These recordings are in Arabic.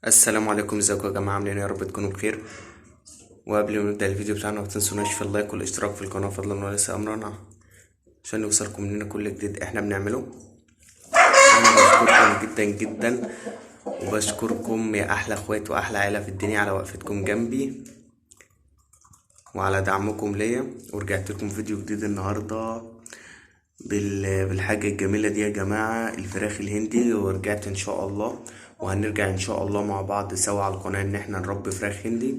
السلام عليكم، ازيكم يا جماعه؟ عاملين ايه؟ يا رب تكونوا بخير. وقبل ما نبدا الفيديو بتاعنا ما تنسوناش في اللايك والاشتراك في القناه فضلا وليس امرا، عشان يوصلكم مننا كل جديد احنا بنعمله. انا بشكركم جدا جدا، وبشكركم يا احلى اخوات واحلى عيله في الدنيا على وقفتكم جنبي وعلى دعمكم ليا. ورجعت لكم فيديو جديد النهارده بالحاجة الجميلة دي يا جماعة، الفراخ الهندي. ورجعت ان شاء الله، وهنرجع ان شاء الله مع بعض سوا على القناة ان احنا نربي فراخ هندي.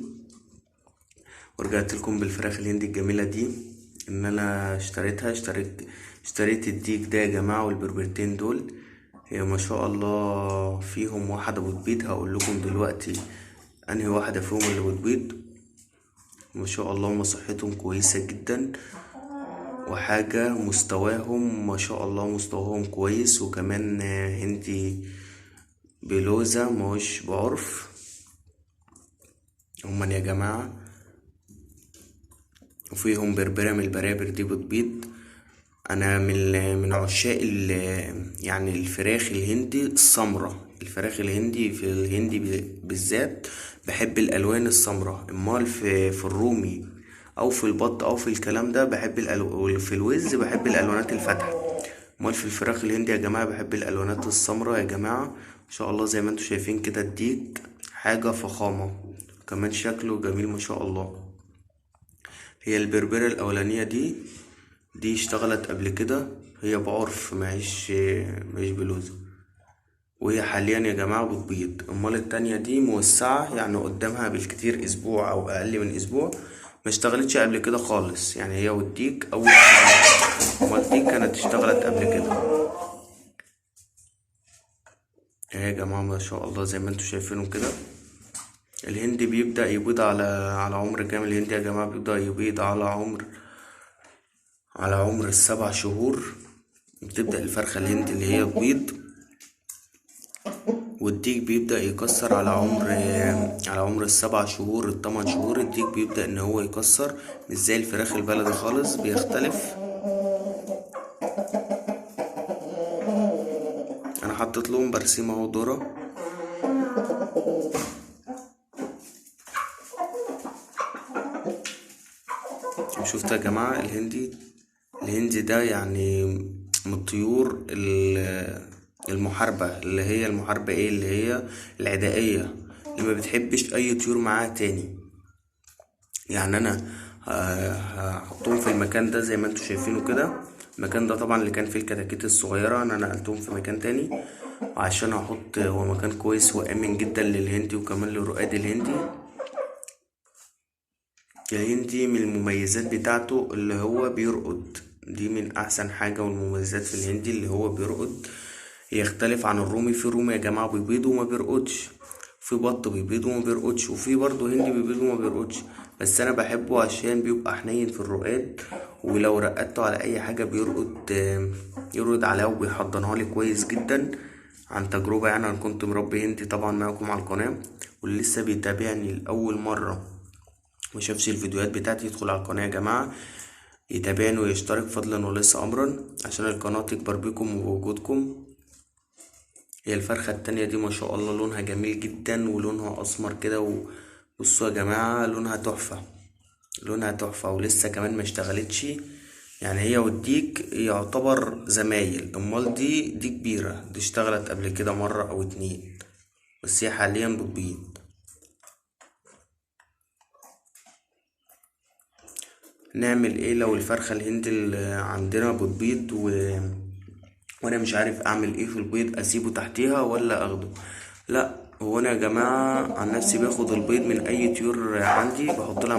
ورجعت لكم بالفراخ الهندي الجميلة دي، ان انا اشتريت الديك ده يا جماعة والبربرتين دول. هي ما شاء الله فيهم واحدة بتبيض، هقول لكم دلوقتي انهي واحدة فيهم اللي بتبيض. ما شاء الله هما صحتهم كويسة جدا، وحاجة مستواهم ما شاء الله مستواهم كويس. وكمان هندي بلوزة مش بعرف هما يا جماعة. وفيهم بربرة من البرابر دي بتبيض. انا من عشاق يعني الفراخ الهندي السمرة. الفراخ الهندي في الهندي بالذات بحب الالوان السمراء. امال في الرومي او في البط او في الكلام ده بحب في الوز بحب الالوانات الفاتحة. امال في الفراخ الهندي يا جماعة بحب الالوانات السمراء يا جماعة. ما شاء الله زي ما انتم شايفين كده الديك حاجة فخامة، كمان شكله جميل ما شاء الله. هي البربرة الاولانية دي اشتغلت قبل كده، هي بعرف مش بلوزة. وهي حاليا يا جماعة بتبيض. امال التانية دي موسعة، يعني قدامها بالكتير اسبوع او اقل من اسبوع. ما اشتغلتش قبل كده خالص، يعني هي والديك اول امال الديك كانت اشتغلت قبل كده. اهي يا جماعة ما شاء الله زي ما انتوا شايفينه كده. الهندي بيبدأ يبيض على عمر كام؟ الهندي يا جماعة بيبدأ يبيض على عمر ال7 شهور. بتبدأ الفرخة الهندي اللي هي تبيض. والديك بيبدأ يكسر على عمر ال7 شهور، ال8 شهور الديك بيبدأ ان هو يكسر. مش زي الفراخ البلدي خالص، بيختلف. انا حطيت لهم برسيم اهو ذرة. شفتوا يا جماعة الهندي ده يعني من الطيور المحاربة، اللي هي العدائية، اللي ما بتحبش اي طيور معاها تاني. يعني انا هحطهم في المكان ده زي ما انتوا شايفينه كده. المكان ده طبعا اللي كان فيه الكتاكيت الصغيرة انا نقلتهم في مكان تاني، عشان احط هو مكان كويس وامن جدا للهندي وكمان لرقاد الهندي. الهندي من المميزات بتاعته اللي هو بيرقد، دي من احسن حاجة والمميزات في الهندي اللي هو بيرقد. يختلف عن الرومي. في رومي يا جماعة بيبيض وما بيرقدش، في بط بيبيض وما بيرقدش، وفي برضه هندي بيبيض وما بيرقدش. بس انا بحبه عشان بيبقى حنين في الرقاد، ولو رقدته على اي حاجة يرقد عليها وبيحضنها لي كويس جدا. عن تجربة، يعني انا كنت مربي هندي طبعا معاكم على القناة. واللي لسه بيتابعني لأول مرة ما شافش الفيديوهات بتاعتي يدخل على القناة يا جماعة، يتابعني ويشترك فضلا وليس امرا، عشان القناة تكبر بكم وبوجودكم. هي الفرخة التانية دي ما شاء الله لونها جميل جدا، ولونها اسمر كده بصوا يا جماعة لونها تحفة. لونها تحفة ولسه كمان ما اشتغلتش. يعني هي والديك يعتبر زمايل. امال دي كبيرة، دي اشتغلت قبل كده مرة او اتنين، بس هي حاليا بتبيض. نعمل ايه لو الفرخة الهندي اللي عندنا بتبيض وانا مش عارف اعمل ايه في البيض؟ اسيبه تحتيها ولا اخده؟ لا، هو انا يا جماعة عن نفسي باخد البيض من اي طيور عندي، بحط لها